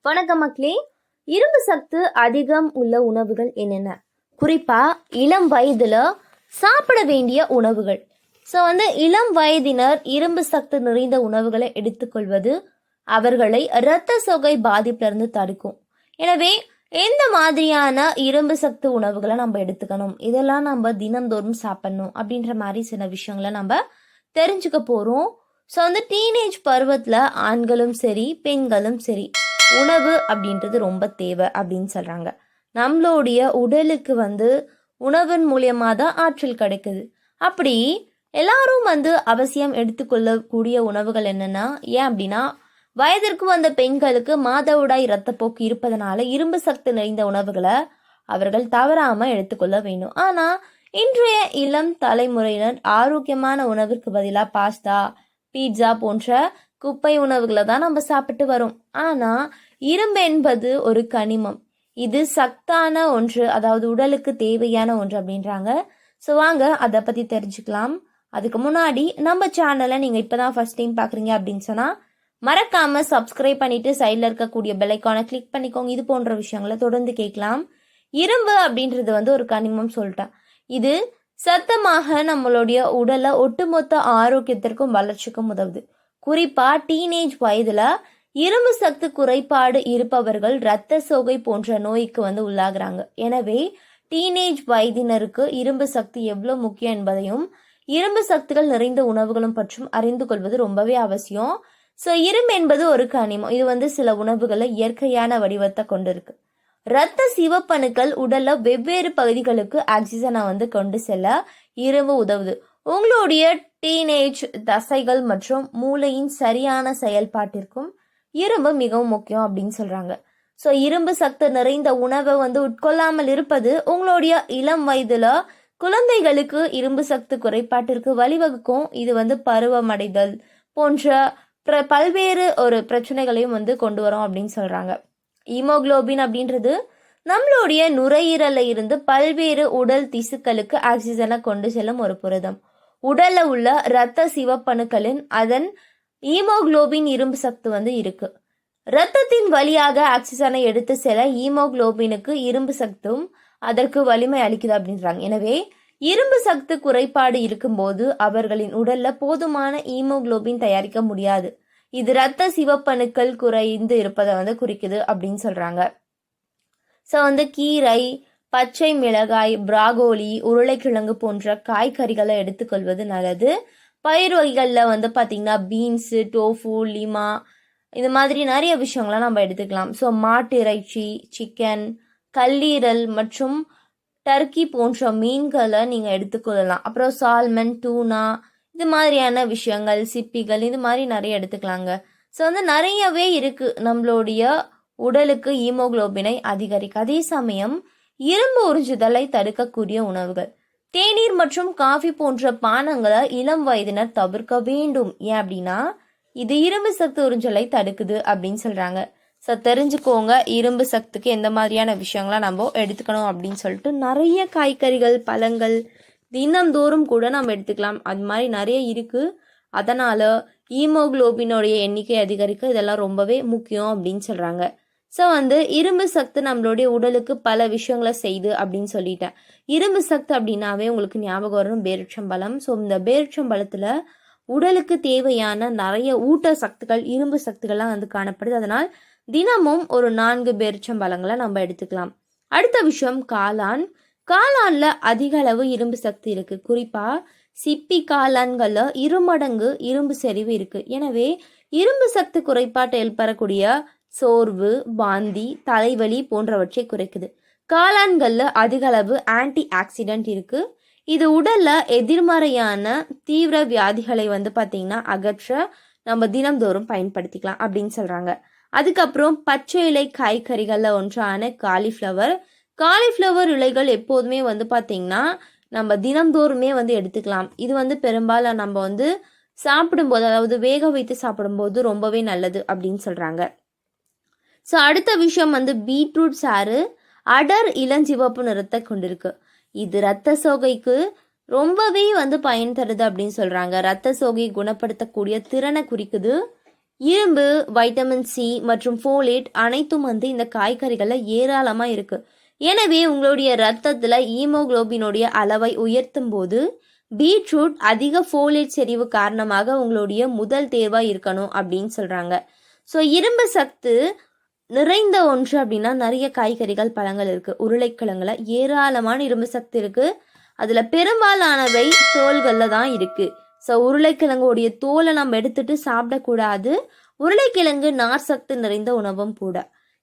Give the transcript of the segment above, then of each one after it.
வணக்கம் மக்களே. இரும்பு சத்து அதிகம் உள்ள உணவுகள் என்னென்ன, குறிப்பா இளம் வயதுல சாப்பிட வேண்டிய உணவுகள். இளம் வயதினர் இரும்பு சத்து நிறைந்த உணவுகளை எடுத்துக்கொள்வது அவர்களை இரத்த சோகை பாதிப்பிலிருந்து தடுக்கும். எனவே எந்த மாதிரியான இரும்பு சத்து உணவுகளை நம்ம எடுத்துக்கணும், இதெல்லாம் நம்ம தினந்தோறும் சாப்பிடணும் அப்படின்ற மாதிரி சில விஷயங்களை நம்ம தெரிஞ்சுக்க போறோம். டீனேஜ் பருவத்தில் ஆண்களும் சரி பெண்களும் சரி உணவு அப்படின்றது ரொம்ப தேவை அப்படின்னு சொல்கிறாங்க. நம்மளுடைய உடலுக்கு உணவின் மூலியமாக தான் ஆற்றல் கிடைக்குது. அப்படி எல்லாரும் அவசியம் எடுத்துக்கொள்ளக்கூடிய உணவுகள் என்னென்னா, ஏன் அப்படின்னா வயதிற்கு வந்த பெண்களுக்கு மாதவிடாய் இரத்தப்போக்கு இருப்பதனால இரும்பு சத்து நிறைந்த உணவுகளை அவர்கள் தவறாமல் எடுத்துக்கொள்ள வேண்டும். ஆனால் இன்றைய இளம் தலைமுறையினர் ஆரோக்கியமான உணவிற்கு பதிலாக பாஸ்தா, பீட்சா போன்ற குப்பை உணவுகளை தான் நம்ம சாப்பிட்டு வரோம். ஆனால் இரும்பு என்பது ஒரு கனிமம், இது சத்தான ஒன்று, அதாவது உடலுக்கு தேவையான ஒன்று அப்படின்றாங்க. வாங்க அதை பற்றி தெரிஞ்சுக்கலாம். அதுக்கு முன்னாடி நம்ம சேனலை நீங்கள் இப்போ தான் ஃபர்ஸ்ட் டைம் பார்க்குறீங்க அப்படின்னு சொன்னால் மறக்காம சப்ஸ்கிரைப் பண்ணிட்டு சைடில் இருக்கக்கூடிய பெல் ஐக்கானை கிளிக் பண்ணிக்கோங்க. இது போன்ற விஷயங்களை தொடர்ந்து கேட்கலாம். இரும்பு அப்படின்றது ஒரு கனிமம் சொல்லிட்டேன். இது சத்தமாக நம்மளுடைய உடலை ஒட்டுமொத்த ஆரோக்கியத்திற்கும் வளர்ச்சிக்கும் உதவுது. குறிப்பா டீனேஜ் வயதுல இரும்பு சத்து குறைபாடு இருப்பவர்கள் இரத்த சோகை போன்ற நோய்க்கு உள்ளாகிறாங்க. எனவே டீனேஜ் வயதினருக்கு இரும்பு சக்தி எவ்வளவு முக்கியம் என்பதையும் இரும்பு சக்திகள் நிறைந்த உணவுகளும் பற்றும் அறிந்து கொள்வது ரொம்பவே அவசியம். இரும்பு என்பது ஒரு கனிமம். இது சில உணவுகளை இயற்கையான வடிவத்தை கொண்டிருக்கு. இரத்த சிவப்பணுக்கள் உடல்ல வெவ்வேறு பகுதிகளுக்கு ஆக்சிஜனை கொண்டு செல்ல இரும்பு உதவுது. உங்களுடைய டீனேஜ் தசைகள் மற்றும் மூளையின் சரியான செயல்பாட்டிற்கும் இரும்பு மிகவும் முக்கியம் அப்படின்னு சொல்றாங்க. இரும்பு சத்து நிறைந்த உணவை உட்கொள்ளாமல் இருப்பது உங்களுடைய இளம் வயதுல குழந்தைகளுக்கு இரும்பு சத்து குறைபாட்டிற்கு வழிவகுக்கும். இது பருவமடைதல் போன்ற பல்வேறு ஒரு பிரச்சனைகளையும் கொண்டு வரும் அப்படின்னு சொல்றாங்க. ஹீமோகுளோபின் அப்படின்றது நம்மளுடைய நுரையீரல இருந்து பல்வேறு உடல் திசுக்களுக்கு ஆக்சிஜனை கொண்டு செல்லும் ஒரு புரதம். உடல்ல உள்ள இரத்த சிவப்பணுக்களின் அதன் ஹீமோகுளோபின் இரும்பு சத்து இருக்கு. இரத்தத்தின் வழியாக ஆக்சிஜனை எடுத்து செல்ல ஹீமோகுளோபினுக்கு இரும்பு சத்தும் அதற்கு வலிமை அளிக்குது அப்படின்றாங்க. எனவே இரும்பு சத்து குறைபாடு இருக்கும்போது அவர்களின் உடல்ல போதுமான ஹீமோகுளோபின் தயாரிக்க முடியாது. இது இரத்த சிவப்பணுக்கள் குறைந்து இருப்பதை குறிக்குது அப்படின்னு சொல்றாங்க. கீரை, பச்சை மிளகாய், பிராகோலி, உருளைக்கிழங்கு போன்ற காய்கறிகளை எடுத்துக்கொள்வது நல்லது. பயிர் வகைகளில் பார்த்தீங்கன்னா பீன்ஸு, டோஃபு, லிமா இது மாதிரி நிறைய விஷயங்கள்லாம் நம்ம எடுத்துக்கலாம். மாட்டு இறைச்சி, சிக்கன், கல்லீரல் மற்றும் டர்க்கி போன்ற மீன்களை நீங்கள் எடுத்துக்கொள்ளலாம். அப்புறம் சால்மன், டூனா இது மாதிரியான விஷயங்கள், சிப்பிகள் இது மாதிரி நிறைய எடுத்துக்கலாங்க. நிறையவே இருக்கு நம்மளுடைய உடலுக்கு ஹீமோகுளோபினை அதிகரிக்க. அதே சமயம் இரும்பு உறிஞ்சுதலை தடுக்கக்கூடிய உணவுகள், தேநீர் மற்றும் காஃபி போன்ற பானங்களை இளம் வயதினர் தவிர்க்க வேண்டும். ஏன் அப்படின்னா இது இரும்பு சத்து உறிஞ்சலை தடுக்குது அப்படின்னு சொல்றாங்க. தெரிஞ்சுக்கோங்க இரும்பு சத்துக்கு எந்த மாதிரியான விஷயங்கள்லாம் நம்ம எடுத்துக்கணும் அப்படின்னு சொல்லிட்டு. நிறைய காய்கறிகள், பழங்கள் தினந்தோறும் கூட நம்ம எடுத்துக்கலாம். அது மாதிரி நிறைய இருக்கு. அதனால ஹீமோகுளோபினுடைய எண்ணிக்கை அதிகரிக்க இதெல்லாம் ரொம்பவே முக்கியம் அப்படின்னு சொல்றாங்க. இரும்பு சத்து நம்மளுடைய உடலுக்கு பல விஷயங்களை செய்யுது அப்படின்னு சொல்லிட்டேன். இரும்பு சத்து அப்படின்னாவே உங்களுக்கு ஞாபகம் வரும் பேரிச்சம்பழம். இந்த பேரிச்சம்பழத்துல உடலுக்கு தேவையான நிறைய ஊட்ட சத்துக்கள், இரும்பு சத்துக்கள்லாம் காணப்படுது. அதனால் தினமும் ஒரு 4 பேரிச்சம்பழங்களை நம்ம எடுத்துக்கலாம். அடுத்த விஷயம் காளான். காளான்ல அதிக அளவு இரும்பு சக்தி இருக்கு. குறிப்பா சிப்பி காளான்கள்ல 2 மடங்கு இரும்பு செறிவு இருக்கு. எனவே இரும்பு சத்து குறைபாட்டை ஏற்படக்கூடிய சோர்வு, வாந்தி, தலைவலி போன்றவற்றை குறைக்குது. காளான்கள்ல அதிக அளவு ஆன்டி ஆக்சிடென்ட் இருக்கு. இது உடல்ல எதிர்மறையான தீவிர வியாதிகளை பார்த்தீங்கன்னா அகற்ற நம்ம தினம்தோறும் பயன்படுத்திக்கலாம் அப்படின்னு சொல்றாங்க. அதுக்கப்புறம் பச்சை இலை காய்கறிகள்ல ஒன்றான காலிஃப்ளவர் இலைகள் எப்போதுமே பார்த்தீங்கன்னா நம்ம தினம்தோறுமே எடுத்துக்கலாம். இது பெரும்பாலும் நம்ம சாப்பிடும்போது, அதாவது வேக வைத்து சாப்பிடும்போது ரொம்பவே நல்லது அப்படின்னு சொல்றாங்க. அடுத்த விஷயம் பீட்ரூட் சாறு அடர் இளஞ்சிவப்பு நிறத்தை கொண்டிருக்கு. இது இரத்த சோகைக்கு ரொம்பவே பயன் தருது அப்படின்னு சொல்றாங்க. இரத்த சோகையை குணப்படுத்தக்கூடிய திறனை குறிக்குது. இரும்பு, வைட்டமின் சி மற்றும் ஃபோலேட் அனைத்தும் வந்து இந்த காய்கறிகளில் ஏராளமாக இருக்குது. எனவே உங்களுடைய ரத்தத்தில் ஈமோகுளோபினுடைய அளவை உயர்த்தும் போது பீட்ரூட் அதிக ஃபோலேட் செறிவு காரணமாக உங்களுடைய முதல் தேர்வாக இருக்கணும் அப்படின்னு சொல்கிறாங்க. ஸோ இரும்பு சத்து நிறைந்த ஒன்று அப்படின்னா நிறைய காய்கறிகள், பழங்கள் இருக்குது. உருளைக்கிழங்குல ஏராளமான இரும்பு சத்து இருக்குது. அதில் பெரும்பாலானவை தோல்களில் தான் இருக்குது. ஸோ உருளைக்கிழங்குடைய தோலை நம்ம எடுத்துட்டு சாப்பிடக்கூடாது. உருளைக்கிழங்கு நார் சத்து நிறைந்த உணவும் கூட.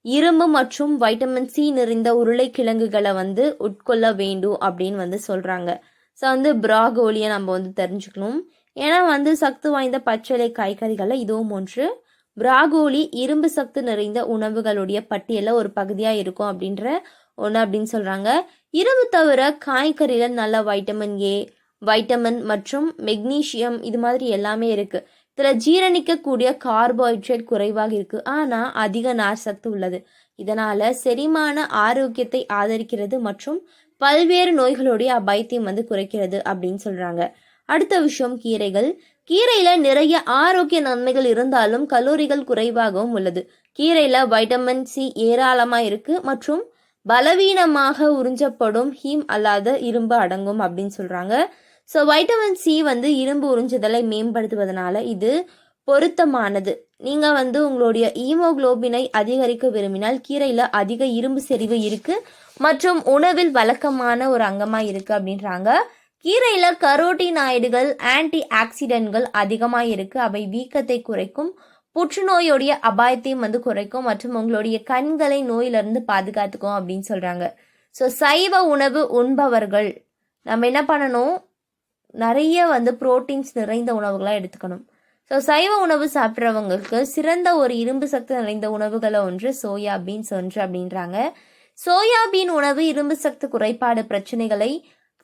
இரும்பு மற்றும் வைட்டமின் சி நிறைந்த உருளைக்கிழங்குகளை வந்து உட்கொள்ள வேண்டும் அப்படின்னு வந்து சொல்கிறாங்க. ஸோ வந்து ப்ராகோலியை நம்ம வந்து தெரிஞ்சுக்கணும். ஏன்னா வந்து சத்து வாய்ந்த பச்சிலை காய்கறிகளில் இதுவும் ஒன்று. ப்ராகோலி இரும்பு சத்து நிறைந்த உணவுகளுடைய பட்டியலில் ஒரு பகுதியாக இருக்கும் அப்படின்ற ஒன்று அப்படின்னு சொல்கிறாங்க. இரும்பு தவிர காய்கறியில் நல்ல வைட்டமின் ஏ, வைட்டமின் மற்றும் மெக்னீஷியம் இது மாதிரி எல்லாமே இருக்குது. இதில் ஜீரணிக்கக்கூடிய கார்போஹைட்ரேட் குறைவாக இருக்குது, ஆனால் அதிக நார் சத்து உள்ளது. இதனால் செரிமான ஆரோக்கியத்தை ஆதரிக்கிறது மற்றும் பல்வேறு நோய்களுடைய அபாயத்தையும் வந்து குறைக்கிறது அப்படின்னு சொல்கிறாங்க. அடுத்த விஷயம் கீரைகள். கீரையில் நிறைய ஆரோக்கிய நன்மைகள் இருந்தாலும் கலோரிகள் குறைவாகவும் உள்ளது. கீரையில் வைட்டமின் சி ஏராளமாக இருக்குது மற்றும் பலவீனமாக உறிஞ்சப்படும் ஹீம் அல்லாத இரும்பு அடங்கும் அப்படின்னு சொல்கிறாங்க. ஸோ வைட்டமின் சி வந்து இரும்பு உறிஞ்சுதலை மேம்படுத்துவதனால இது பொருத்தமானது. நீங்கள் வந்து உங்களுடைய ஈமோகுளோபினை அதிகரிக்க விரும்பினால் கீரையில் அதிக இரும்பு செறிவு இருக்குது மற்றும் உணவில் வழக்கமான ஒரு அங்கமாக இருக்குது அப்படின்றாங்க. கீரையில் கரோட்டினாய்டுகள், ஆன்டி ஆக்சிடென்ட்கள் அதிகமாக இருக்குது. அவை வீக்கத்தை குறைக்கும், புற்றுநோயுடைய அபாயத்தையும் வந்து குறைக்கும் மற்றும் உங்களுடைய கண்களை நோயிலிருந்து பாதுகாத்துக்கும் அப்படின்னு சொல்கிறாங்க. ஸோ சைவ உணவு உண்பவர்கள் நம்ம என்ன பண்ணணும், நிறைய வந்து புரோட்டீன்ஸ் நிறைந்த உணவுகளாக எடுத்துக்கணும். ஸோ சைவ உணவு சாப்பிட்றவங்களுக்கு சிறந்த ஒரு இரும்பு சத்து நிறைந்த உணவுகளை ஒன்று சோயாபீன்ஸ் ஒன்று அப்படின்றாங்க. சோயாபீன் உணவு இரும்பு சத்து குறைபாடு பிரச்சனைகளை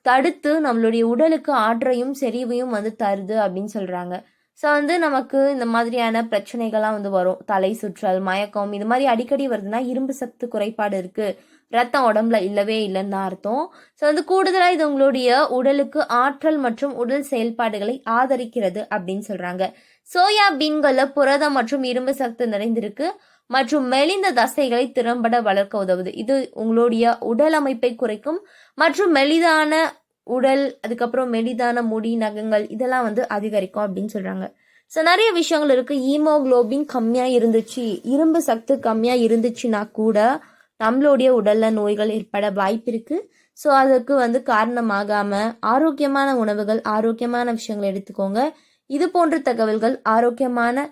தடுத்து நம்மளுடைய உடலுக்கு ஆற்றையும் செறிவையும் வந்து தருது அப்படின்னு சொல்கிறாங்க. ஸோ வந்து நமக்கு இந்த மாதிரியான பிரச்சனைகள்லாம் வந்து வரும், தலை சுற்றல், மயக்கம் இது மாதிரி அடிக்கடி வருதுன்னா இரும்பு சத்து குறைபாடு இருக்குது, ரத்தம் உடம்புல இல்லவே இல்லைன்னு தான் அர்த்தம். ஸோ வந்து கூடுதலாக இது உங்களுடைய உடலுக்கு ஆற்றல் மற்றும் உடல் செயல்பாடுகளை ஆதரிக்கிறது அப்படின்னு சொல்கிறாங்க. சோயா பீன்களில் புரதம் மற்றும் இரும்பு சத்து நிறைந்திருக்கு மற்றும் மெலிந்த தசைகளை திறம்பட வளர்க்க உதவுது. இது உங்களுடைய உடல் அமைப்பை குறைக்கும் மற்றும் மெலிதான உடல், அதுக்கப்புறம் மெலிதான முடி, நகங்கள் இதெல்லாம் வந்து அதிகரிக்கும் அப்படின்னு சொல்கிறாங்க. ஸோ நிறைய விஷயங்கள் இருக்குது. ஈமோகுளோபின் கம்மியாக இருந்துச்சு, இரும்பு சத்து கம்மியாக இருந்துச்சுன்னா கூட நம்மளுடைய உடலில் நோய்கள் ஏற்பட வாய்ப்பு இருக்குது. ஸோ அதுக்கு வந்து காரணமாகாமல் ஆரோக்கியமான உணவுகள், ஆரோக்கியமான விஷயங்களை எடுத்துக்கோங்க. இது போன்ற தகவல்கள், ஆரோக்கியமான